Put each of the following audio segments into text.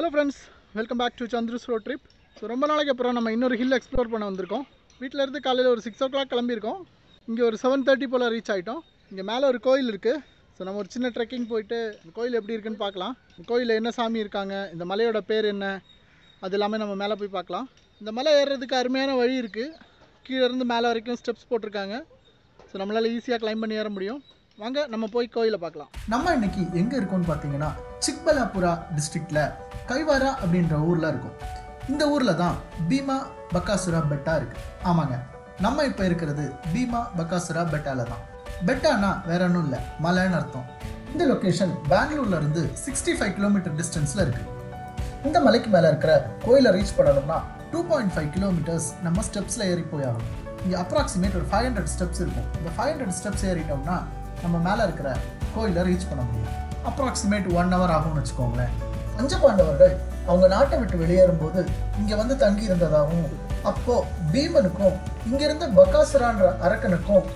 Hello friends, welcome back to Chandru's road trip. So ரொம்ப நாளைக்கு அப்புறம் நம்ம இன்னொரு ஹில் எக்ஸ்ப்ளோர் பண்ண வந்திருக்கோம். வீட்ல இருந்து காலையில ஒரு 6 o'clock கிளம்பி இருக்கோம். இங்க ஒரு 7:30 போல ரீச் ஆயிட்டோம். இங்க மேலே ஒரு கோயில் இருக்கு. ஸோ நம்ம ஒரு சின்ன ட்ரெக்கிங் போயிட்டு இந்த கோயில் எப்படி இருக்குன்னு பார்க்கலாம். இந்த கோயிலில் என்ன சாமி இருக்காங்க, இந்த மலையோட பேர் என்ன, அது எல்லாமே நம்ம மேலே போய் பார்க்கலாம். இந்த மலை ஏறுறதுக்கு அருமையான வழி இருக்குது. கீழே இருந்து மேலே வரைக்கும் ஸ்டெப்ஸ் போட்டிருக்காங்க. ஸோ நம்மளால் ஈஸியாக கிளைம் பண்ணி ஏற முடியும். வாங்க நம்ம போய் கோயிலை பார்க்கலாம். நம்ம இன்னைக்கு எங்கே இருக்கோம்னு பார்த்தீங்கன்னா சிக்பலாபுரா டிஸ்ட்ரிக்டில் கைவாரா அப்படின்ற ஊரில் இருக்கும். இந்த ஊரில் தான் பீமா பக்காசுரா பெட்டா இருக்குது. ஆமாங்க, நம்ம இப்போ இருக்கிறது பீமா பக்காசுரா பெட்டாவில் தான். பெட்டானா வேற ஒன்றும் இல்லை, மலைன்னு அர்த்தம். இந்த லொக்கேஷன் பெங்களூர்லேருந்து 65 கிலோமீட்டர் டிஸ்டன்ஸில் இருக்குது. இந்த மலைக்கு மேலே இருக்கிற கோயிலை ரீச் பண்ணணும்னா 2.5 கிலோமீட்டர்ஸ் நம்ம ஸ்டெப்ஸில் ஏறி போய் ஆகணும். இங்கே அப்ராக்சிமேட் ஒரு 500 ஸ்டெப்ஸ் இருக்கும். இந்த 500 ஸ்டெப்ஸ் ஏறிட்டோம்னா நம்ம மேலே இருக்கிற கோயிலை ரீச் பண்ண முடியும். அப்ராக்சிமேட் 1 hour ஆகும்னு வச்சுக்கோங்களேன். பஞ்சபாண்டவர்கள் அவங்க நாட்டை விட்டு வெளியேறும்போது இங்கே வந்து தங்கி இருந்ததாகவும், அப்போது பீமனுக்கும் இங்கிருந்த பக்காசுரான்ற அரக்கனுக்கும்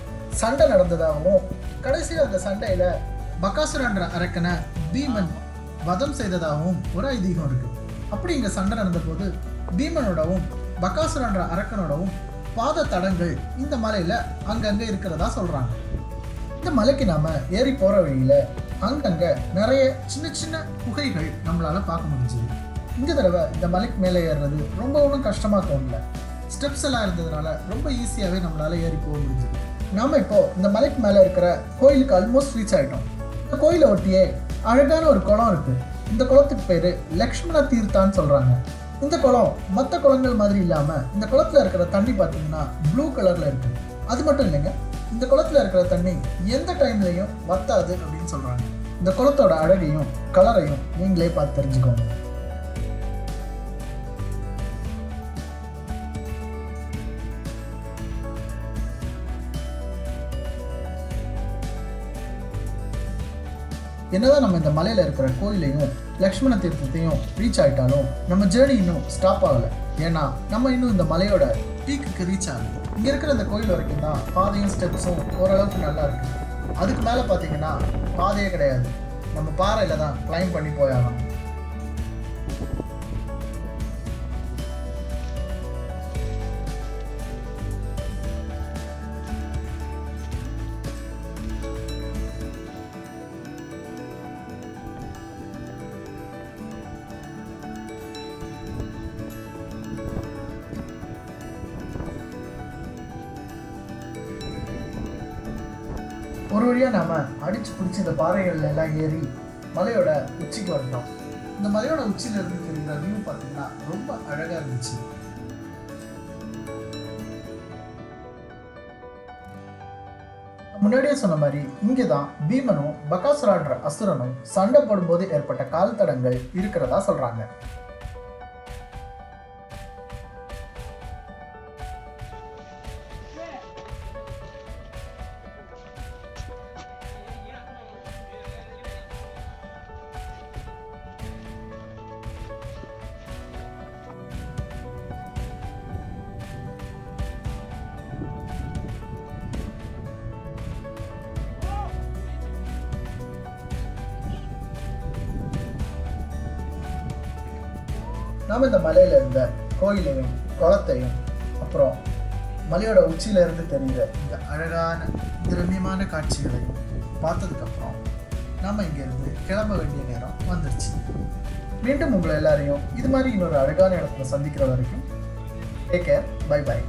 சண்டை நடந்ததாகவும், கடைசியில் அந்த சண்டையில் பக்காசுரான்ற அரக்கனை பீமன் வதம் செய்ததாகவும் ஒரு ஐதீகம் இருக்குது. அப்படி இங்கே சண்டை நடந்தபோது பீமனோடவும் பக்காசுரான்ற அரக்கனோடவும் பாத தடங்கள் இந்த மலையில் அங்கங்கே இருக்கிறதா சொல்கிறாங்க. இந்த மலைக்கு நாம் ஏறி போகிற வழியில் அங்கங்கே நிறைய சின்ன சின்ன குகைகள் நம்மளால் பார்க்க முடிஞ்சுது. இந்த தடவை இந்த மலைக்கு மேலே ஏறுறது ரொம்ப ஒன்றும் கஷ்டமாக தோணல. ஸ்டெப்ஸ் எல்லாம் இருந்ததுனால ரொம்ப ஈஸியாகவே நம்மளால் ஏறி போக முடிஞ்சுது. நாம் இப்போது இந்த மலைக்கு மேலே இருக்கிற கோயிலுக்கு ஆல்மோஸ்ட் ரீச் ஆகிட்டோம். இந்த கோயிலை ஒட்டியே அழகான ஒரு குளம் இருக்குது. இந்த குளத்துக்கு பேர் லக்ஷ்மண தீர்த்தான்னு சொல்கிறாங்க. இந்த குளம் மற்ற குளங்கள் மாதிரி இல்லாமல் இந்த குளத்தில் இருக்கிற தண்ணி பார்த்தீங்கன்னா ப்ளூ கலரில் இருக்குது. அது மட்டும் இல்லைங்க, இந்த குளத்தில் இருக்கிற தண்ணி எந்த டைம்லையும் வத்தாது அப்படின்னு சொல்கிறாங்க. இந்த குளத்தோட அழகையும் கலரையும் நீங்களே பார்த்து தெரிஞ்சுக்கோங்க. என்னதான் நம்ம இந்த மலையில் இருக்கிற கோயிலையும் லக்ஷ்மண தீர்த்தத்தையும் ரீச் ஆகிட்டாலும் நம்ம ஜேர்னி இன்னும் ஸ்டாப் ஆகலை. ஏன்னா நம்ம இன்னும் இந்த மலையோட பீக்குக்கு ரீச் ஆகலை. இங்கே இருக்கிற இந்த கோயில் வரைக்கும் தான் பாதையும் ஸ்டெப்ஸும் ஓரளவுக்கு நல்லா இருக்குது. அதுக்கு மேலே பார்த்தீங்கன்னா பாதையே கிடையாது. நம்ம பாறையில் தான் கிளைம் பண்ணி போயாகணும். ஒரு வழியாக நாம் அடித்து பிடிச்சி இந்த பாறைகள் எல்லாம் ஏறி மலையோட உச்சிக்கு வந்துட்டோம். இந்த மலையோட உச்சியில் இருந்து தெரிகிற வியூ பார்த்தீங்கன்னா ரொம்ப அழகாக இருந்துச்சு. முன்னாடியே சொன்ன மாதிரி இங்கே தான் பீமனும் பக்காசுரான்ற அசுரனும் சண்டை போடும்போது ஏற்பட்ட கால் தடங்கள் இருக்கிறதா சொல்கிறாங்க. நாம் இந்த மலையில் இருந்த கோயிலையும் குளத்தையும் அப்புறம் மலையோட உச்சியில இருந்து தெரிகிற இந்த அழகான திரமியமான காட்சிகளையும் பார்த்ததுக்கப்புறம் நாம் இங்கேருந்து கிளம்ப வேண்டிய நேரம் வந்துருச்சு. மீண்டும் உங்களை எல்லாரையும் இது மாதிரி இன்னொரு அழகான இடத்துல சந்திக்கிற வரைக்கும் டேக் கேர், பை பை.